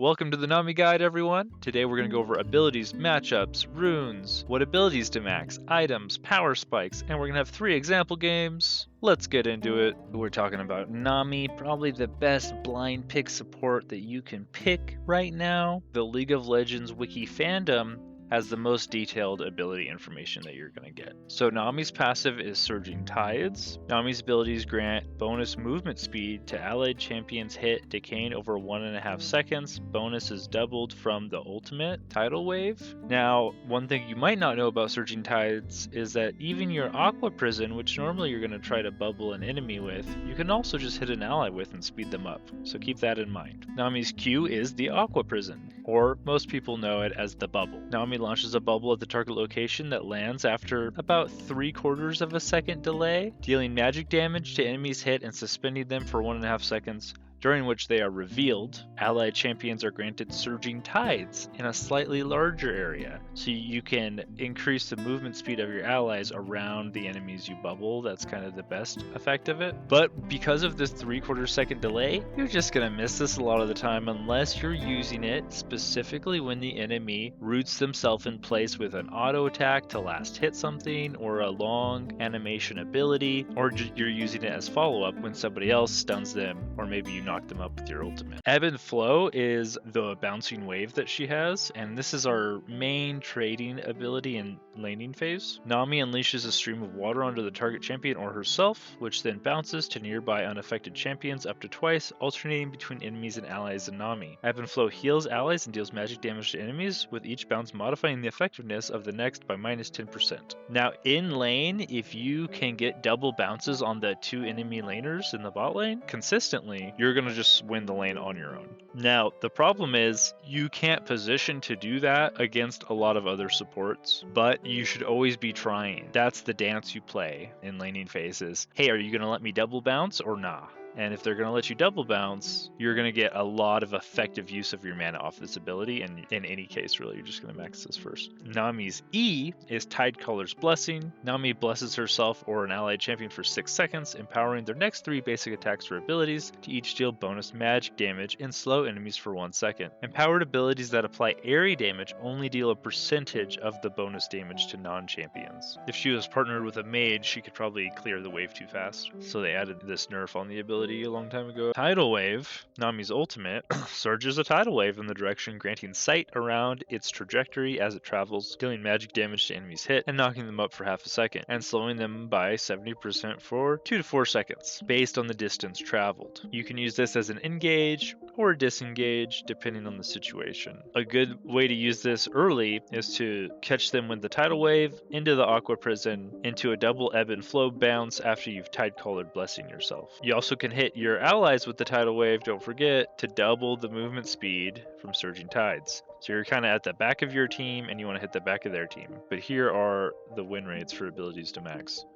Welcome to the Nami Guide, everyone. Today we're going to go over abilities, matchups, runes, what abilities to max, items, power spikes, and we're going to have 3 example games. Let's get into it. We're talking about Nami, probably the best blind pick support that you can pick right now. The League of Legends wiki fandom has the most detailed ability information that you're going to get. So Nami's passive is Surging Tides. Nami's abilities grant bonus movement speed to allied champions hit decaying over 1.5 seconds. Bonus is doubled from the ultimate Tidal Wave. Now, one thing you might not know about Surging Tides is that even your Aqua Prison, which normally you're going to try to bubble an enemy with, you can also just hit an ally with and speed them up. So keep that in mind. Nami's Q is the Aqua Prison, or most people know it as the bubble. Nami launches a bubble at the target location that lands after about 3/4 of a second delay, dealing magic damage to enemies hit and suspending them for 1.5 seconds, during which they are revealed. Allied champions are granted Surging Tides in a slightly larger area, so you can increase the movement speed of your allies around the enemies you bubble. That's kind of the best effect of it. But because of this 3/4 second delay, you're just gonna miss this a lot of the time unless you're using it specifically when the enemy roots themselves in place with an auto attack to last hit something, or a long animation ability, or you're using it as follow-up when somebody else stuns them, or maybe you knock them up with your ultimate. Ebb and Flow is the bouncing wave that she has, and this is our main trading ability in laning phase. Nami unleashes a stream of water onto the target champion or herself, which then bounces to nearby unaffected champions up to twice, alternating between enemies and allies and Nami. Ebb and Flow heals allies and deals magic damage to enemies, with each bounce modifying the effectiveness of the next by -10%. Now in lane, if you can get double bounces on the 2 enemy laners in the bot lane consistently, you're going to just win the lane on your own. Now, the problem is you can't position to do that against a lot of other supports, but you should always be trying. That's the dance you play in laning phases. Hey, are you going to let me double bounce or nah? And if they're going to let you double bounce, you're going to get a lot of effective use of your mana off this ability, and in any case, really, you're just going to max this first. Nami's E is Tidecaller's Blessing. Nami blesses herself or an allied champion for 6 seconds, empowering their next 3 basic attacks or abilities to each deal bonus magic damage and slow enemies for 1 second. Empowered abilities that apply airy damage only deal a percentage of the bonus damage to non-champions. If she was partnered with a mage, she could probably clear the wave too fast, so they added this nerf on the ability a long time ago. Tidal Wave, Nami's ultimate, surges a tidal wave in the direction, granting sight around its trajectory as it travels, dealing magic damage to enemies hit and knocking them up for half a second, and slowing them by 70% for 2 to 4 seconds, based on the distance traveled. You can use this as an engage or disengage, depending on the situation. A good way to use this early is to catch them with the tidal wave, into the Aqua Prison, into a double Ebb and Flow bounce after you've Tidecaller blessing yourself. You also can hit your allies with the tidal wave, don't forget, to double the movement speed from Surging Tides. So you're kind of at the back of your team and you want to hit the back of their team. But here are the win rates for abilities to max.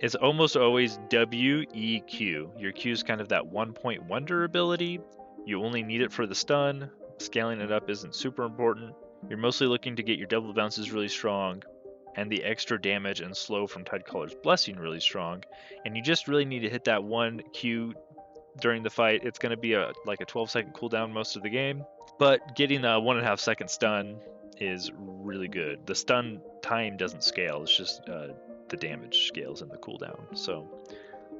It's almost always WEQ. Your Q is kind of that 1-point wonder ability. You only need it for the stun. Scaling it up isn't super important. You're mostly looking to get your double bounces really strong, and the extra damage and slow from Tidecaller's Blessing really strong, and you just really need to hit that 1 Q during the fight. It's going to be like a 12-second cooldown most of the game, but getting a 1.5 second stun is really good. The stun time doesn't scale, it's just the damage scales in the cooldown, so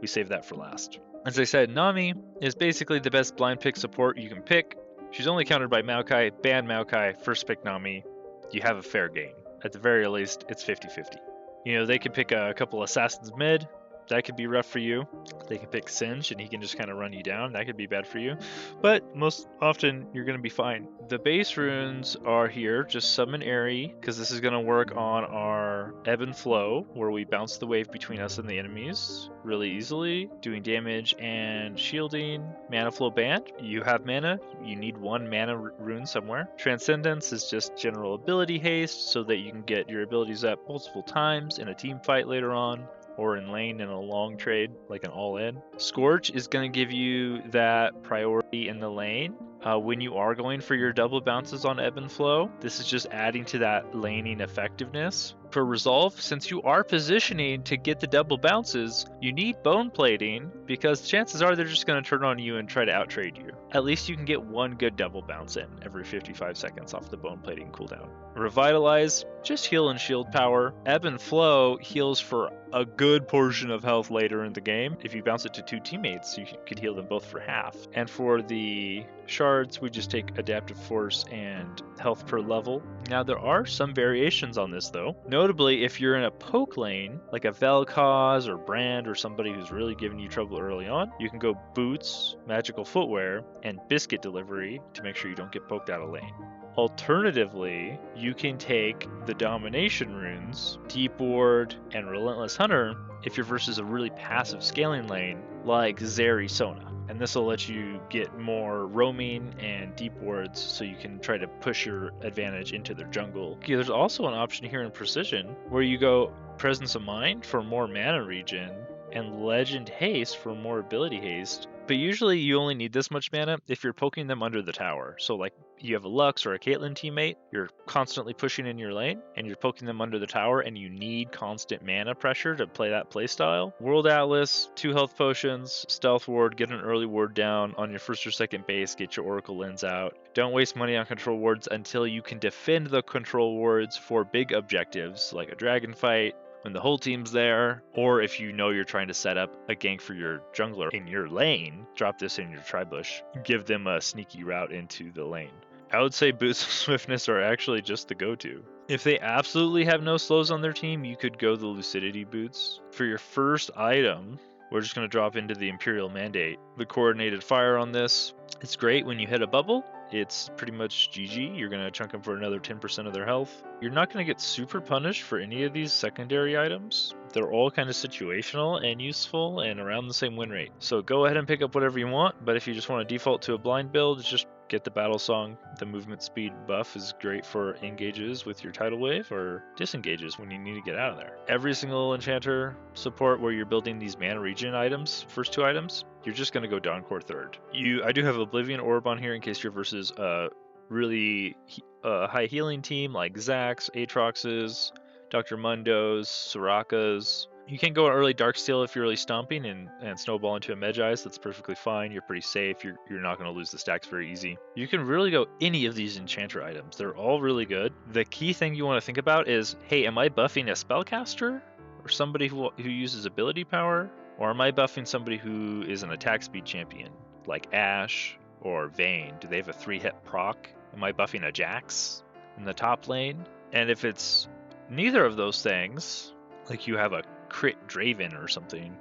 we save that for last. As I said, Nami is basically the best blind pick support you can pick. She's only countered by Maokai. Ban Maokai, first pick Nami, you have a fair game. At the very least, it's 50-50. You know, they could pick a couple assassins mid. That could be rough for you. They can pick Singe and he can just kind of run you down. That could be bad for you. But most often, you're going to be fine. The base runes are here. Just summon Airy, because this is going to work on our Ebb and Flow, where we bounce the wave between us and the enemies really easily, doing damage and shielding. Mana Flow Band, you have mana. You need 1 mana rune somewhere. Transcendence is just general ability haste, so that you can get your abilities up multiple times in a team fight later on, or in lane in a long trade, like an all-in. Scorch is going to give you that priority in the lane when you are going for your double bounces on Ebb and Flow. This is just adding to that laning effectiveness. For Resolve, since you are positioning to get the double bounces, you need bone plating because chances are they're just going to turn on you and try to outtrade you. At least you can get one good double bounce in every 55 seconds off the bone plating cooldown. Revitalize, just heal and shield power. Ebb and Flow heals for a good portion of health later in the game. If you bounce it to 2 teammates, you could heal them both for half. And for the shards, we just take adaptive force and health per level. Now there are some variations on this though. Notably, if you're in a poke lane, like a Vel'koz or Brand or somebody who's really giving you trouble early on, you can go boots, magical footwear, and biscuit delivery to make sure you don't get poked out of lane. Alternatively, you can take the domination runes, Deep Ward, and Relentless Hunter if you're versus a really passive scaling lane like Zeri Sona. And this will let you get more roaming and deep wards so you can try to push your advantage into their jungle. Okay, there's also an option here in Precision where you go Presence of Mind for more mana regen and Legend Haste for more ability haste. But usually you only need this much mana if you're poking them under the tower. So like you have a Lux or a Caitlyn teammate, you're constantly pushing in your lane and you're poking them under the tower and you need constant mana pressure to play that playstyle. World Atlas, 2 health potions, Stealth Ward, get an early ward down on your first or second base, get your Oracle Lens out. Don't waste money on control wards until you can defend the control wards for big objectives like a dragon fight, when the whole team's there, or if you know you're trying to set up a gank for your jungler in your lane, drop this in your tri-bush, give them a sneaky route into the lane. I would say boots of swiftness are actually just the go-to. If they absolutely have no slows on their team, you could go the lucidity boots. For your first item, we're just going to drop into the Imperial Mandate. The coordinated fire on this, it's great when you hit a bubble. It's pretty much GG. You're going to chunk them for another 10% of their health. You're not going to get super punished for any of these secondary items. They're all kind of situational and useful and around the same win rate. So go ahead and pick up whatever you want, but if you just want to default to a blind build, just get the Battlesong. The movement speed buff is great for engages with your Tidal Wave or disengages when you need to get out of there. Every single enchanter support where you're building these mana regen items, first 2 items, you're just going to go Dawncore third. I do have Oblivion Orb on here in case you're versus a really high healing team like Zax, Aatrox's, Dr. Mundo's, Soraka's. You can go early Darksteel if you're really stomping and snowball into a Medjai's. That's perfectly fine. You're pretty safe. You're not going to lose the stacks very easy. You can really go any of these enchanter items. They're all really good. The key thing you want to think about is, hey, am I buffing a spellcaster or somebody who uses ability power? Or am I buffing somebody who is an attack speed champion like Ashe or Vayne? Do they have a 3-hit proc? Am I buffing a Jax in the top lane? And if it's neither of those things, like you have a crit Draven or something,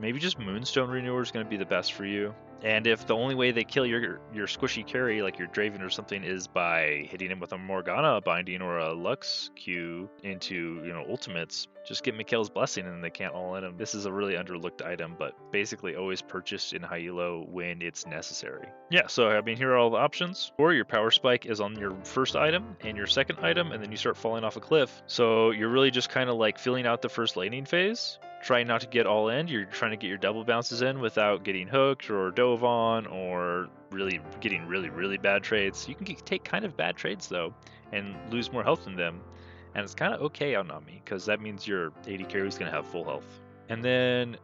maybe just Moonstone Renewer is going to be the best for you. And if the only way they kill your squishy carry, like your Draven or something, is by hitting him with a Morgana binding or a Lux Q into, ultimates, just get Mikhail's Blessing and they can't all in him. This is a really underlooked item, but basically always purchased in high elo when it's necessary. Yeah, so here are all the options. Or your power spike is on your first item and your second item, and then you start falling off a cliff. So you're really just kind of like filling out the first laning phase. Trying not to get all in. You're trying to get your double bounces in without getting hooked or dove on or really getting really bad trades. You can take kind of bad trades though and lose more health in them. And it's kind of okay on Nami because that means your AD carry is going to have full health. And then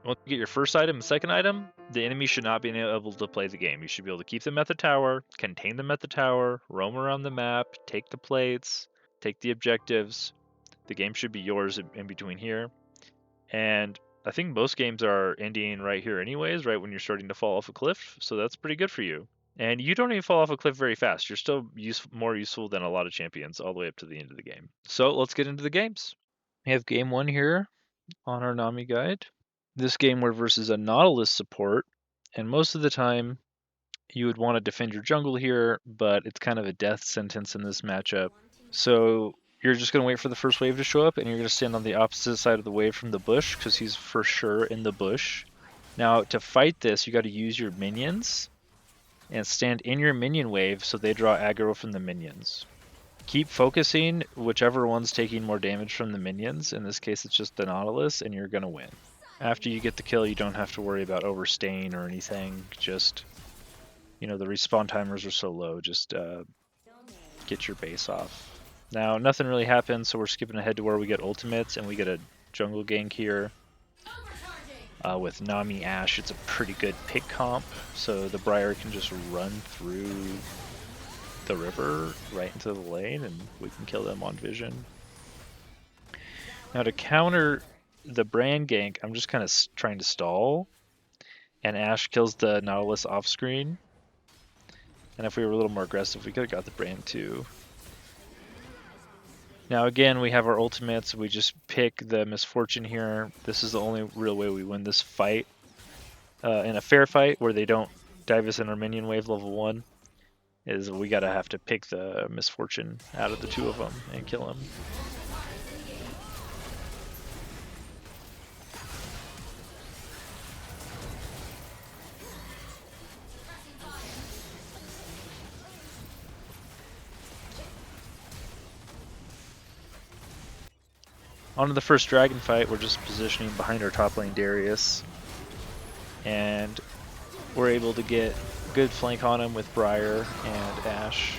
once you get your first item and second item, the enemy should not be able to play the game. You should be able to keep them at the tower, contain them at the tower, roam around the map, take the plates, take the objectives. The game should be yours in between here. And I think most games are ending right here anyways, right when you're starting to fall off a cliff. So that's pretty good for you. And you don't even fall off a cliff very fast. You're still more useful than a lot of champions all the way up to the end of the game. So let's get into the games. We have game 1 here on our Nami guide. This game we're versus a Nautilus support. And most of the time you would want to defend your jungle here, but it's kind of a death sentence in this matchup. So you're just going to wait for the first wave to show up, and you're going to stand on the opposite side of the wave from the bush, because he's for sure in the bush. Now, to fight this, you got to use your minions, and stand in your minion wave so they draw aggro from the minions. Keep focusing whichever one's taking more damage from the minions. In this case, it's just the Nautilus, and you're going to win. After you get the kill, you don't have to worry about overstaying or anything. Just, you know, the respawn timers are so low, just get your base off. Now, nothing really happens, so we're skipping ahead to where we get ultimates, and we get a jungle gank here. With Nami Ashe, it's a pretty good pick comp, so the Briar can just run through the river right into the lane, and we can kill them on vision. Now to counter the Brand gank, I'm just kind of trying to stall, and Ashe kills the Nautilus off screen. And if we were a little more aggressive, we could have got the Brand too. Now again, we have our ultimates. We just pick the Misfortune here. This is the only real way we win this fight. In a fair fight where they don't dive us in our minion wave level 1, is we gotta have to pick the Misfortune out of the two of them and kill him. On to the first dragon fight, we're just positioning behind our top lane Darius. And we're able to get good flank on him with Briar and Ashe.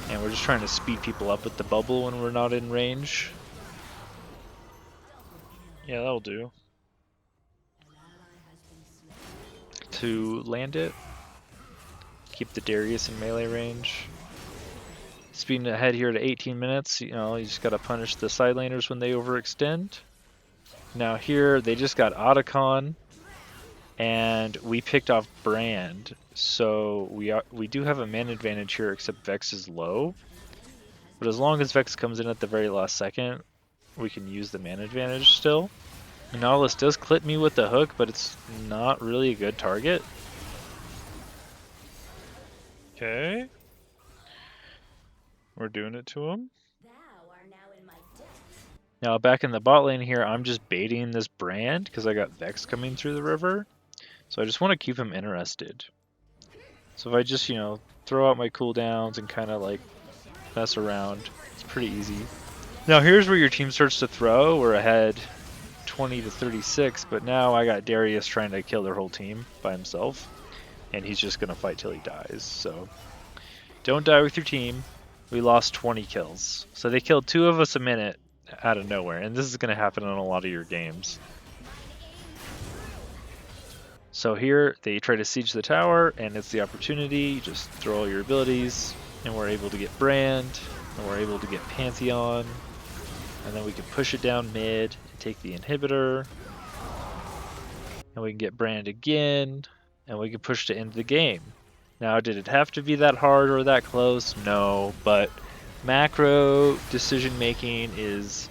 And we're just trying to speed people up with the bubble when we're not in range. Yeah, that'll do. To land it, keep the Darius in melee range. Speeding ahead here to 18 minutes, you know, you just gotta punish the side laners when they overextend. Now here, they just got Atakahn, and we picked off Brand, so we do have a man advantage here, except Vex is low. But as long as Vex comes in at the very last second, we can use the man advantage still. Nautilus does clip me with the hook, but it's not really a good target. Okay. We're doing it to him. Now back in the bot lane here, I'm just baiting this Brand because I got Vex coming through the river. So I just want to keep him interested. So if I just, you know, throw out my cooldowns and kind of like mess around, it's pretty easy. Now here's where your team starts to throw. We're ahead 20 to 36, but now I got Darius trying to kill their whole team by himself. And he's just going to fight till he dies. So don't die with your team. We lost 20 kills. So they killed 2 of us a minute out of nowhere. And this is going to happen in a lot of your games. So here they try to siege the tower, and it's the opportunity. You just throw all your abilities, and we're able to get Brand, and we're able to get Pantheon, and then we can push it down mid and take the inhibitor, and we can get Brand again, and we can push to end the game. Now, did it have to be that hard or that close? No, but macro decision making is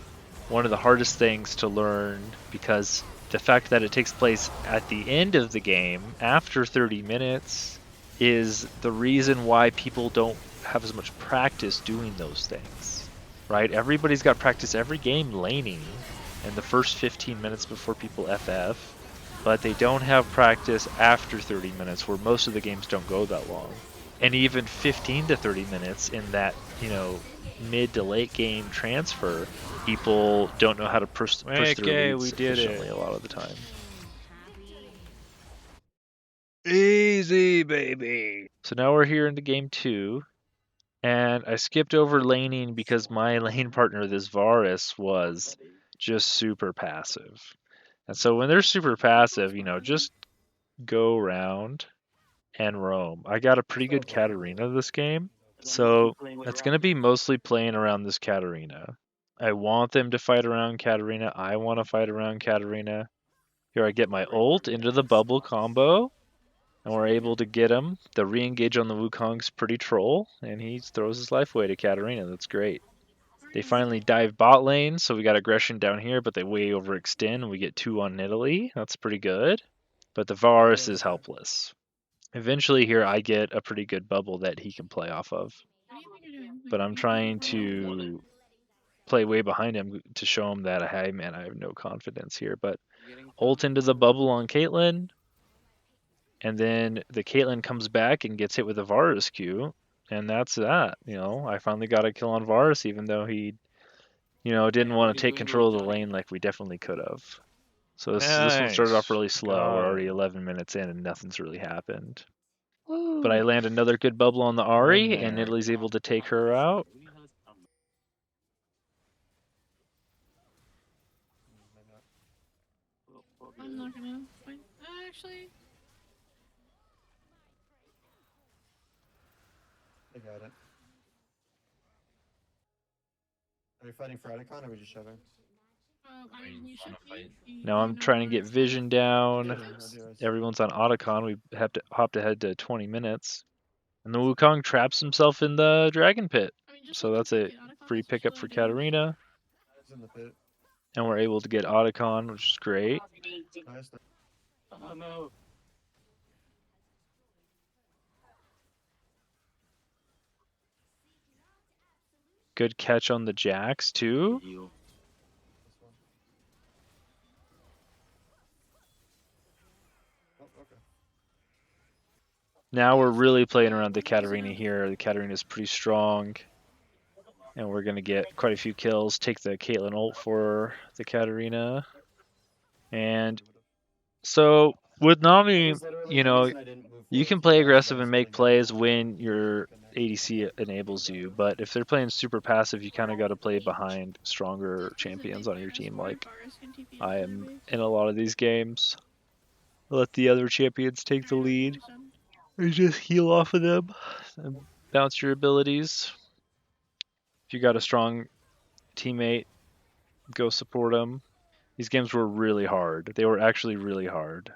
one of the hardest things to learn, because the fact that it takes place at the end of the game, after 30 minutes, is the reason why people don't have as much practice doing those things, right? Everybody's got practice every game laning in the first 15 minutes before people FF, but they don't have practice after 30 minutes, where most of the games don't go that long. And even 15 to 30 minutes in that, you know, mid to late game transfer, people don't know how to push their leads efficiently a lot of the time. Easy, baby. So now we're here into game 2, and I skipped over laning because my lane partner, this Varus, was just super passive. And so when they're super passive, you know, just go around and roam. I got a pretty good Katarina this game, so it's going to be mostly playing around this Katarina. I want them to fight around Katarina. I want to fight around Katarina. Here I get my ult into the bubble combo, and we're able to get him. The re-engage on the Wukong's pretty troll, and he throws his life away to Katarina. That's great. They finally dive bot lane, so we got aggression down here, but they way overextend, and we get 2 on Italy. That's pretty good. But the Varus is helpless. Eventually here I get a pretty good bubble that he can play off of. But I'm trying to play way behind him to show him that, hey man, I have no confidence here. But ult into the bubble on Caitlyn, and then the Caitlyn comes back and gets hit with a Varus Q, and that's that. You know, I finally got a kill on Varus, even though he, you know, didn't want to take control of the lane like we definitely could have. So this one started off really slow. We're already 11 minutes in and nothing's really happened. But I land another good bubble on the Ahri, and Italy's able to take her out. I'm not gonna fight. Actually, I got it. Are you fighting for Atakahn or are we just shoving? I mean, you should be. Now I'm trying to get vision down. Everyone's on Atakahn. We have to hop ahead to 20 minutes. And the Wukong traps himself in the dragon pit. So that's a free pickup for Katarina. In the pit. And we're able to get Atakahn, which is great. Nice. Oh no. Good catch on the Jax too. Oh, okay. Now we're really playing around the Katarina here. The Katarina is pretty strong. And we're going to get quite a few kills. Take the Caitlyn ult for the Katarina. And so with Nami, you know, you can play aggressive and make plays when your ADC enables you. But if they're playing super passive, you kind of got to play behind stronger champions on your team, like I am in a lot of these games. Let the other champions take the lead. And just heal off of them and bounce your abilities. If you got a strong teammate, go support them. These games were really hard. They were actually really hard.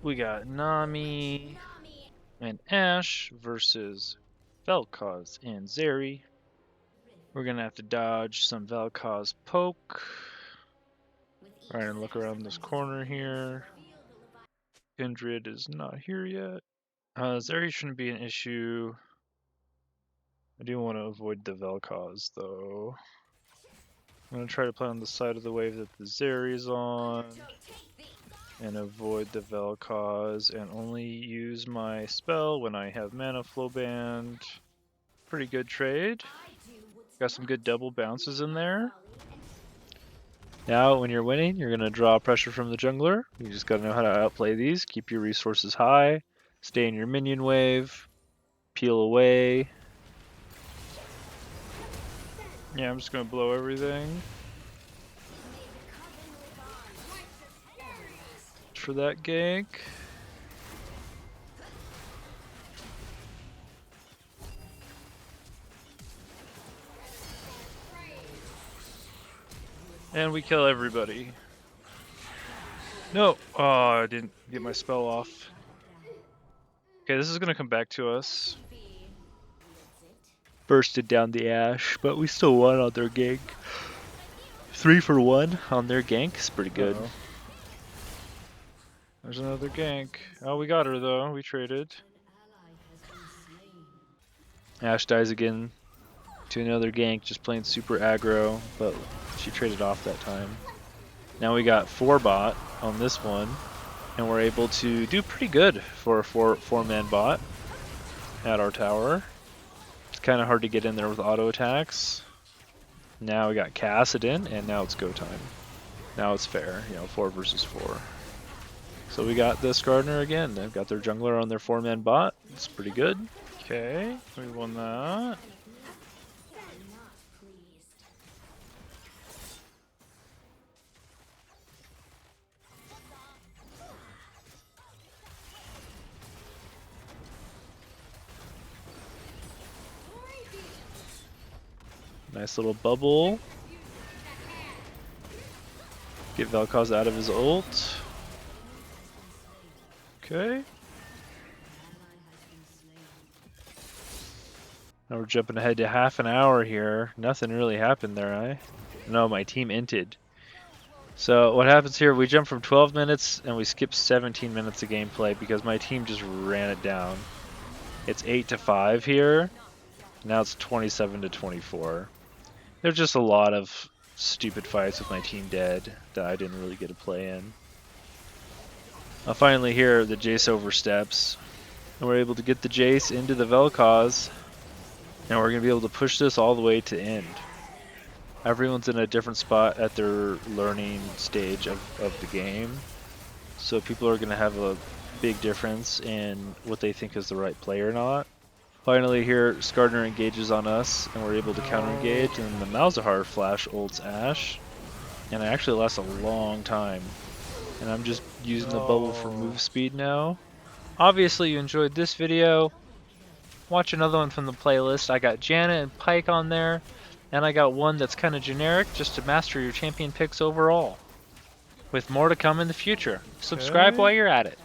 We got Nami and Ashe versus Vel'koz and Zeri. We're gonna have to dodge some Vel'koz poke. Alright, and look around this corner here. Kindred is not here yet. Zeri shouldn't be an issue. I do want to avoid the Vel'koz though. I'm gonna try to play on the side of the wave that the Zeri's on. And avoid the Vel'koz and only use my spell when I have mana flow band. Pretty good trade. Got some good double bounces in there. Now when you're winning, you're going to draw pressure from the jungler. You just got to know how to outplay these. Keep your resources high. Stay in your minion wave. Peel away. Yeah, I'm just going to blow everything. For that gank. And we kill everybody. No! Oh, I didn't get my spell off. Okay, this is gonna come back to us. Bursted down the Ashe, but we still won on their gank. 3 for 1 on their gank is pretty good. There's another gank. Oh, we got her though. We traded. Ashe dies again to another gank, just playing super aggro, but she traded off that time. Now we got 4 bot on this one, and we're able to do pretty good for a 4-man bot at our tower. It's kind of hard to get in there with auto attacks. Now we got Kassadin, and now it's go time. Now it's fair, 4 versus 4. So we got this Gardener again. They've got their jungler on their 4-man bot. It's pretty good. Okay, we won that. Nice little bubble. Get Vel'koz out of his ult. Okay. Now we're jumping ahead to half an hour here. Nothing really happened there, eh? No, my team inted. So what happens here, we jump from 12 minutes and we skip 17 minutes of gameplay because my team just ran it down. It's 8-5 here. Now it's 27-24. There's just a lot of stupid fights with my team dead that I didn't really get to play in. Finally here, the Jace oversteps. And we're able to get the Jace into the Vel'koz. And we're going to be able to push this all the way to end. Everyone's in a different spot at their learning stage of the game. So people are going to have a big difference in what they think is the right play or not. Finally here, Skardner engages on us, and we're able to counter-engage, and the Malzahar flash ults Ashe. And it actually lasts a long time. And I'm just using the bubble for move speed now. Obviously you enjoyed this video. Watch another one from the playlist. I got Janet and Pyke on there. And I got one that's kind of generic, just to master your champion picks overall. With more to come in the future. Subscribe while you're at it.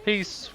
Peace.